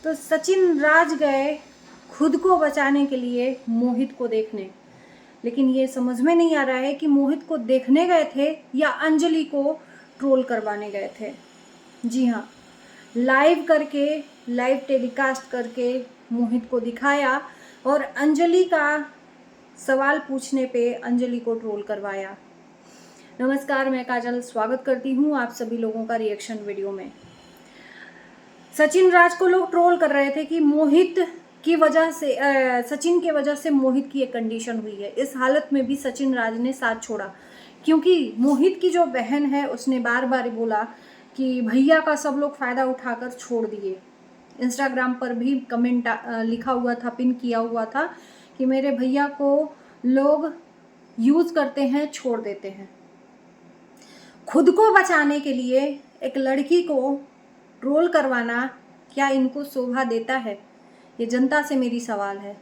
तो सचिन राज गए खुद को बचाने के लिए मोहित को देखने, लेकिन ये समझ में नहीं आ रहा है कि मोहित को देखने गए थे या अंजलि को ट्रोल करवाने गए थे। जी हाँ, लाइव करके, लाइव टेलीकास्ट करके मोहित को दिखाया और अंजलि का सवाल पूछने पे अंजलि को ट्रोल करवाया। नमस्कार, मैं काजल स्वागत करती हूँ आप सभी लोगों का रिएक्शन वीडियो में। सचिन राज को लोग ट्रोल कर रहे थे कि मोहित की वजह से सचिन की वजह से मोहित की एक कंडीशन हुई है। इस हालत में भी सचिन राज ने साथ छोड़ा, क्योंकि मोहित की जो बहन है उसने बार बार बोला कि भैया का सब लोग फ़ायदा उठाकर छोड़ दिए। इंस्टाग्राम पर भी कमेंट लिखा हुआ था, पिन किया हुआ था कि मेरे भैया को लोग यूज़ करते हैं, छोड़ देते हैं। खुद को बचाने के लिए एक लड़की को ट्रोल करवाना क्या इनको शोभा देता है? ये जनता से मेरी सवाल है।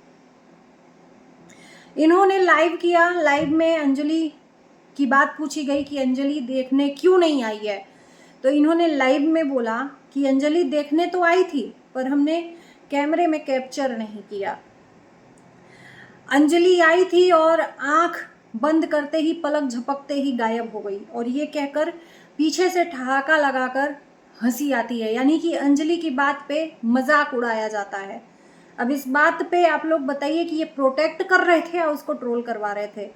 इन्होंने लाइव किया, लाइव में अंजलि की बात पूछी गई कि अंजलि देखने क्यों नहीं आई है, तो इन्होंने लाइव में बोला कि अंजलि देखने तो आई थी पर हमने कैमरे में कैप्चर नहीं किया। अंजलि आई थी और आंख बंद करते ही, पलक झपकते ही गायब हो गई, और ये कहकर पीछे से ठहाका लगाकर हंसी आती है, यानी कि अंजलि की बात पे मजाक उड़ाया जाता है। अब इस बात पे आप लोग बताइए कि ये प्रोटेक्ट कर रहे थे या उसको ट्रोल करवा रहे थे।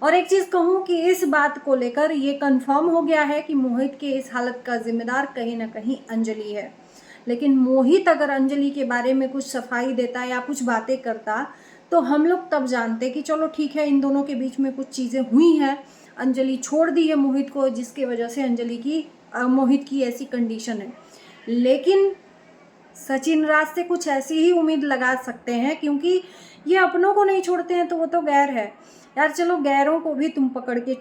और एक चीज़ कहूँ कि इस बात को लेकर ये कंफर्म हो गया है कि मोहित के इस हालत का जिम्मेदार कहीं ना कहीं अंजलि है। लेकिन मोहित अगर अंजलि के बारे में कुछ सफाई देता या कुछ बातें करता तो हम लोग तब जानते कि चलो ठीक है, इन दोनों के बीच में कुछ चीज़ें हुई हैं, अंजलि छोड़ दी है मोहित को, जिसकी वजह से मोहित की ऐसी कंडीशन है। लेकिन सचिन राज से कुछ ऐसी ही उम्मीद लगा सकते हैं, क्योंकि ये अपनों को नहीं छोड़ते हैं तो वो तो गैर है यार। चलो गैरों को भी तुम पकड़ के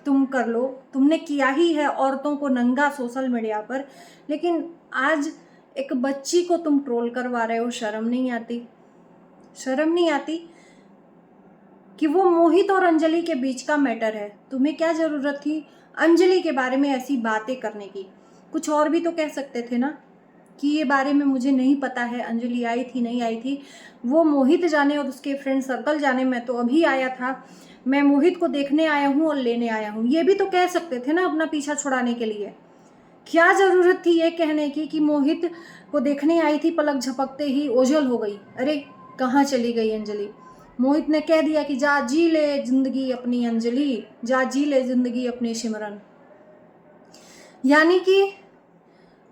तुम कर लो, तुमने किया ही है औरतों को नंगा सोशल मीडिया पर, लेकिन आज एक बच्ची को तुम ट्रोल करवा रहे हो। शर्म नहीं आती? शर्म नहीं आती कि वो मोहित और अंजलि के बीच का मैटर है। तुम्हें क्या ज़रूरत थी अंजलि के बारे में ऐसी बातें करने की? कुछ और भी तो कह सकते थे ना कि ये बारे में मुझे नहीं पता है, अंजलि आई थी नहीं आई थी, वो मोहित जाने और उसके फ्रेंड सर्कल जाने, मैं तो अभी आया था, मैं मोहित को देखने आया हूँ और लेने आया हूँ, ये भी तो कह सकते थे ना अपना पीछा छुड़ाने के लिए। क्या ज़रूरत थी ये कहने की कि मोहित को देखने आई थी, पलक झपकते ही ओझल हो गई? अरे कहाँ चली गई अंजलि? मोहित ने कह दिया कि जा जी ले जिंदगी अपनी अंजलि, जा जी ले जिंदगी अपनी सिमरन। यानी कि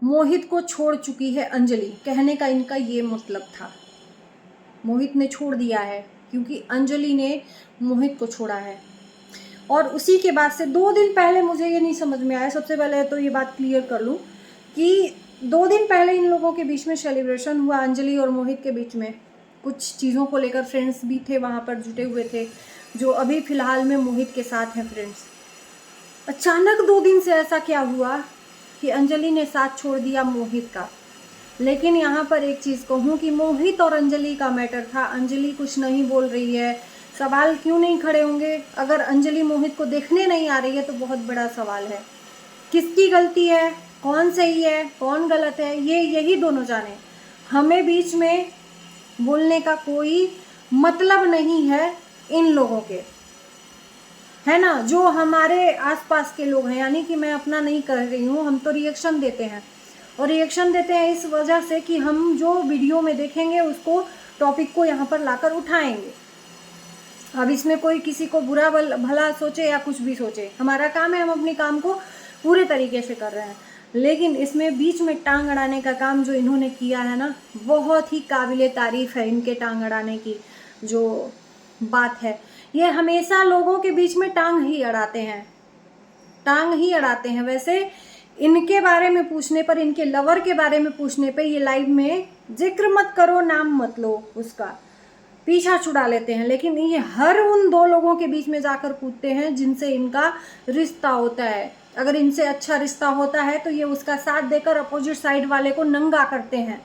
मोहित को छोड़ चुकी है अंजलि, कहने का इनका ये मतलब था। मोहित ने छोड़ दिया है क्योंकि अंजलि ने मोहित को छोड़ा है। और उसी के बाद से 2 दिन पहले मुझे ये नहीं समझ में आया, सबसे पहले तो ये बात क्लियर कर लूँ कि 2 दिन पहले इन लोगों के बीच में सेलिब्रेशन हुआ, अंजलि और मोहित के बीच में कुछ चीज़ों को लेकर फ्रेंड्स भी थे वहाँ पर जुटे हुए थे, जो अभी फ़िलहाल में मोहित के साथ हैं फ्रेंड्स। अचानक 2 दिन से ऐसा क्या हुआ कि अंजलि ने साथ छोड़ दिया मोहित का? लेकिन यहाँ पर एक चीज़ कहूँ कि मोहित और अंजलि का मैटर था। अंजलि कुछ नहीं बोल रही है, सवाल क्यों नहीं खड़े होंगे? अगर अंजलि मोहित को देखने नहीं आ रही है तो बहुत बड़ा सवाल है, किसकी गलती है, कौन सही है, कौन गलत है, ये यही दोनों जाने। हमें बीच में बोलने का कोई मतलब नहीं है इन लोगों के, है ना? जो हमारे आसपास के लोग हैं, यानी कि मैं अपना नहीं कर रही हूँ, हम तो रिएक्शन देते हैं, और रिएक्शन देते हैं इस वजह से कि हम जो वीडियो में देखेंगे उसको, टॉपिक को यहाँ पर लाकर उठाएंगे। अब इसमें कोई किसी को बुरा भला सोचे या कुछ भी सोचे, हमारा काम है, हम अपने काम को पूरे तरीके से कर रहे हैं। लेकिन इसमें बीच में टांग अड़ाने का काम जो इन्होंने किया है ना, बहुत ही काबिले तारीफ़ है। इनके टांग अड़ाने की जो बात है, ये हमेशा लोगों के बीच में टांग ही अड़ाते हैं, टांग ही अड़ाते हैं। वैसे इनके बारे में पूछने पर, इनके लवर के बारे में पूछने पे ये लाइव में जिक्र मत करो, नाम मत लो, उसका पीछा छुड़ा लेते हैं। लेकिन ये हर उन 2 लोगों के बीच में जाकर कूदते हैं जिनसे इनका रिश्ता होता है। अगर इनसे अच्छा रिश्ता होता है तो ये उसका साथ देकर अपोजिट साइड वाले को नंगा करते हैं।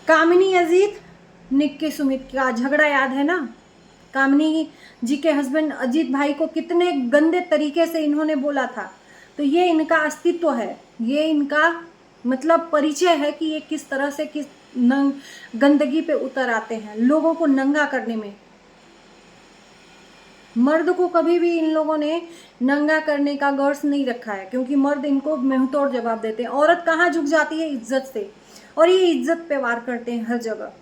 कामिनी अजीत, निक्की सुमित का झगड़ा याद है ना? कामिनी जी के हस्बैंड अजीत भाई को कितने गंदे तरीके से इन्होंने बोला था। तो ये इनका अस्तित्व है, ये इनका मतलब परिचय है कि ये किस तरह से किस गंदगी पे उतर आते हैं लोगों को नंगा करने में। मर्द को कभी भी इन लोगों ने नंगा करने का गर्स नहीं रखा है, क्योंकि मर्द इनको मुंहतोड़ जवाब देते हैं। औरत कहाँ झुक जाती है? इज्जत से, और ये इज्जत पे वार करते हैं हर जगह।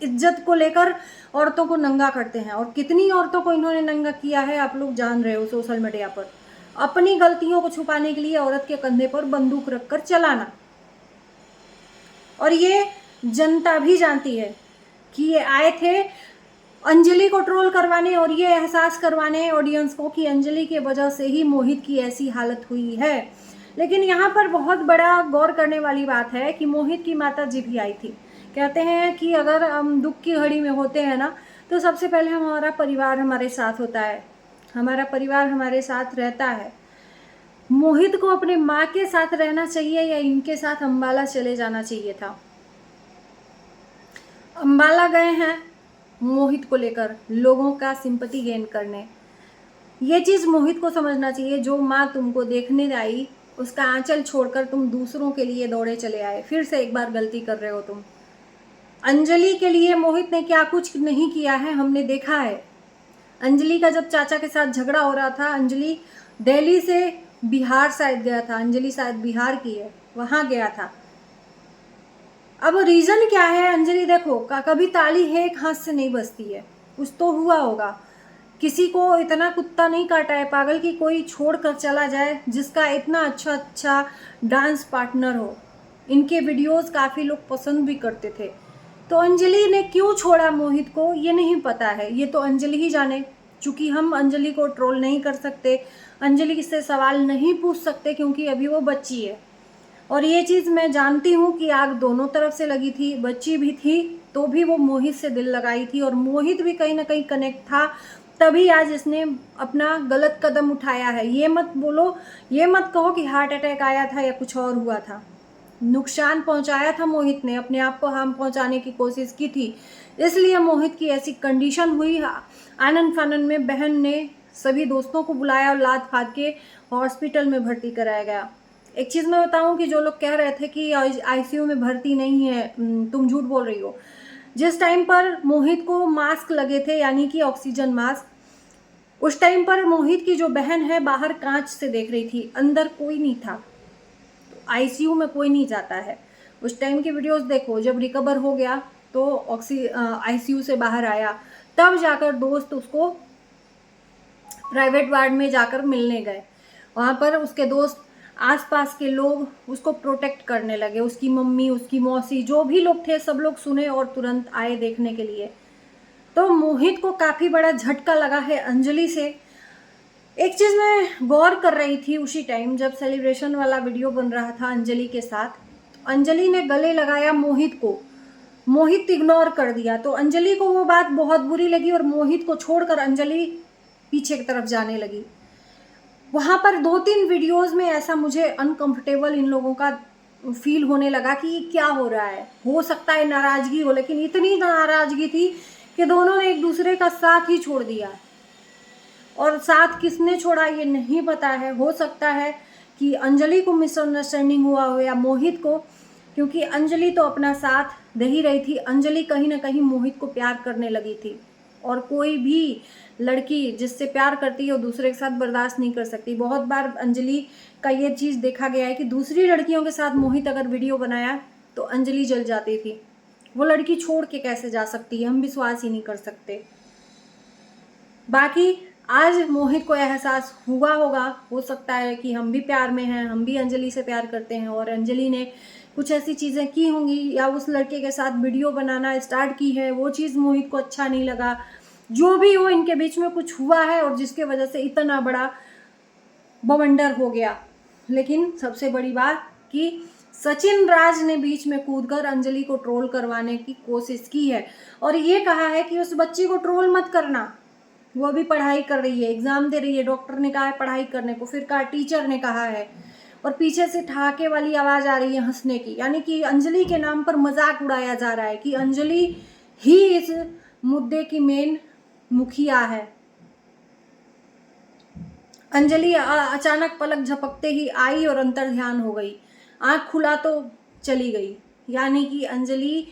इज्जत को लेकर औरतों को नंगा करते हैं, और कितनी औरतों को इन्होंने नंगा किया है आप लोग जान रहे हो सोशल मीडिया पर। अपनी गलतियों को छुपाने के लिए औरत के कंधे पर बंदूक रखकर चलाना। और ये जनता भी जानती है कि ये आए थे अंजलि को ट्रोल करवाने और ये एहसास करवाने ऑडियंस को कि अंजलि के वजह से ही मोहित की ऐसी हालत हुई है। लेकिन यहाँ पर बहुत बड़ा गौर करने वाली बात है कि मोहित की माता जी भी आई थी। कहते हैं कि अगर हम दुख की घड़ी में होते हैं ना, तो सबसे पहले हमारा परिवार हमारे साथ होता है, हमारा परिवार हमारे साथ रहता है। मोहित को अपने माँ के साथ रहना चाहिए या इनके साथ अम्बाला चले जाना चाहिए था। अम्बाला गए हैं मोहित को लेकर लोगों का सिंपैथी गेन करने। ये चीज़ मोहित को समझना चाहिए, जो माँ तुमको देखने आई उसका आंचल छोड़कर तुम दूसरों के लिए दौड़े चले आए। फिर से एक बार गलती कर रहे हो तुम। अंजलि के लिए मोहित ने क्या कुछ नहीं किया है, हमने देखा है। अंजलि का जब चाचा के साथ झगड़ा हो रहा था, अंजलि दिल्ली से बिहार शायद गया था, अंजलि शायद बिहार की है, वहाँ गया था। अब रीज़न क्या है? अंजलि देखो कभी ताली है एक हाथ से नहीं बजती है, कुछ तो हुआ होगा। किसी को इतना कुत्ता नहीं काटा है पागल कि कोई छोड़ कर चला जाए जिसका इतना अच्छा डांस पार्टनर हो। इनके वीडियोस काफ़ी लोग पसंद भी करते थे। तो अंजलि ने क्यों छोड़ा मोहित को ये नहीं पता है, ये तो अंजलि ही जाने। चूँकि हम अंजलि को ट्रोल नहीं कर सकते, अंजलि से सवाल नहीं पूछ सकते क्योंकि अभी वो बच्ची है। और ये चीज़ मैं जानती हूँ कि आग दोनों तरफ से लगी थी, बच्ची भी थी तो भी वो मोहित से दिल लगाई थी, और मोहित भी कहीं ना कहीं कनेक्ट था, तभी आज इसने अपना गलत कदम उठाया है। ये मत बोलो, ये मत कहो कि हार्ट अटैक आया था या कुछ और हुआ था। नुकसान पहुंचाया था मोहित ने, अपने आप को हार्म पहुंचाने की कोशिश की थी, इसलिए मोहित की ऐसी कंडीशन हुई। आनंद फानन में बहन ने सभी दोस्तों को बुलाया और लाद फाद के हॉस्पिटल में भर्ती कराया गया। एक चीज़ मैं बताऊं कि जो लोग कह रहे थे कि आईसीयू में भर्ती नहीं है, तुम झूठ बोल रही हो। जिस टाइम पर मोहित को मास्क लगे थे, यानी कि ऑक्सीजन मास्क, उस टाइम पर मोहित की जो बहन है बाहर कांच से देख रही थी, अंदर कोई नहीं था। आईसीयू में कोई नहीं जाता है। उस टाइम की वीडियोस देखो, जब रिकवर हो गया तो आईसीयू से बाहर आया, तब जाकर दोस्त उसको प्राइवेट वार्ड में जाकर मिलने गए। वहाँ पर उसके दोस्त, आसपास के लोग उसको प्रोटेक्ट करने लगे, उसकी मम्मी, उसकी मौसी, जो भी लोग थे सब लोग सुने और तुरंत आए देखने के लिए। तो मोहित को काफ़ी बड़ा झटका लगा है अंजलि से। एक चीज़ मैं गौर कर रही थी उसी टाइम जब सेलिब्रेशन वाला वीडियो बन रहा था अंजलि के साथ, तो अंजलि ने गले लगाया मोहित को, मोहित इग्नोर कर दिया, तो अंजलि को वो बात बहुत बुरी लगी और मोहित को छोड़कर अंजलि पीछे की तरफ जाने लगी। वहाँ पर 2-3 वीडियोस में ऐसा मुझे अनकंफर्टेबल इन लोगों का फील होने लगा कि ये क्या हो रहा है। हो सकता है नाराज़गी हो, लेकिन इतनी नाराज़गी थी कि दोनों ने एक दूसरे का साथ ही छोड़ दिया। और साथ किसने छोड़ा ये नहीं पता है। हो सकता है कि अंजलि को मिसअंडरस्टैंडिंग हुआ हो या मोहित को, क्योंकि अंजलि तो अपना साथ दे ही रही थी। अंजलि कहीं ना कहीं मोहित को प्यार करने लगी थी, और कोई भी लड़की जिससे प्यार करती है वो दूसरे के साथ बर्दाश्त नहीं कर सकती। बहुत बार अंजलि का ये चीज़ देखा गया है कि दूसरी लड़कियों के साथ मोहित अगर वीडियो बनाया तो अंजलि जल जाती थी। वो लड़की छोड़ के कैसे जा सकती है, हम विश्वास ही नहीं कर सकते। बाकी आज मोहित को एहसास हुआ होगा, हो सकता है कि हम भी प्यार में हैं, हम भी अंजलि से प्यार करते हैं, और अंजलि ने कुछ ऐसी चीज़ें की होंगी या उस लड़के के साथ वीडियो बनाना स्टार्ट की है, वो चीज़ मोहित को अच्छा नहीं लगा। जो भी हो, इनके बीच में कुछ हुआ है और जिसके वजह से इतना बड़ा बवंडर हो गया। लेकिन सबसे बड़ी बात कि सचिन राज ने बीच में कूदकर अंजलि को ट्रोल करवाने की कोशिश की है, और ये कहा है कि उस बच्ची को ट्रोल मत करना, वो अभी पढ़ाई कर रही है, एग्जाम दे रही है, डॉक्टर ने कहा है पढ़ाई करने को, फिर कहा टीचर ने कहा है, और पीछे से ठहाके वाली आवाज आ रही है हंसने की, यानी कि अंजलि के नाम पर मजाक उड़ाया जा रहा है कि अंजलि ही इस मुद्दे की मेन मुखिया है। अंजलि अचानक पलक झपकते ही आई और अंतर ध्यान हो गई। आँख खुला तो चली गई। यानी कि अंजलि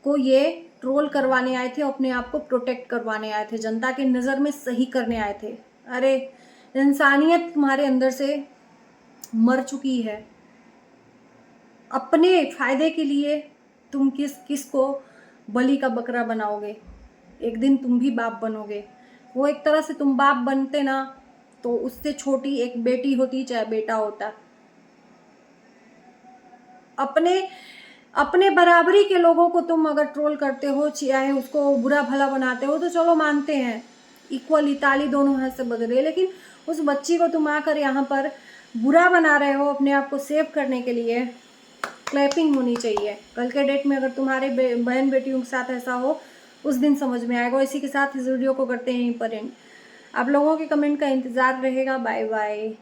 को ये ट्रोल करवाने आए थे, अपने आप को प्रोटेक्ट करवाने आए थे, जनता की नज़र में सही करने आए थे। अरे इंसानियत तुम्हारे अंदर से मर चुकी है। अपने फायदे के लिए तुम किस को बलि का बकरा बनाओगे। एक दिन तुम भी बाप बनोगे। वो एक तरह से तुम बाप बनते ना, तो उससे छोटी एक बेटी होती चाहे बेटा होता। अपने बराबरी के लोगों को तुम अगर ट्रोल करते हो, चाहे उसको बुरा भला बनाते हो, तो चलो मानते हैं, इक्वली ताली दोनों हाथ से बज रही है। लेकिन उस बच्ची को तुम आकर यहाँ पर बुरा बना रहे हो अपने आप को सेव करने के लिए। क्लैपिंग होनी चाहिए। कल के डेट में अगर तुम्हारे बहन बेटियों के साथ ऐसा हो, उस दिन समझ में आएगा। इसी के साथ इस वीडियो को करते हैं यहीं पर एंड। आप लोगों के कमेंट का इंतज़ार रहेगा। Bye bye.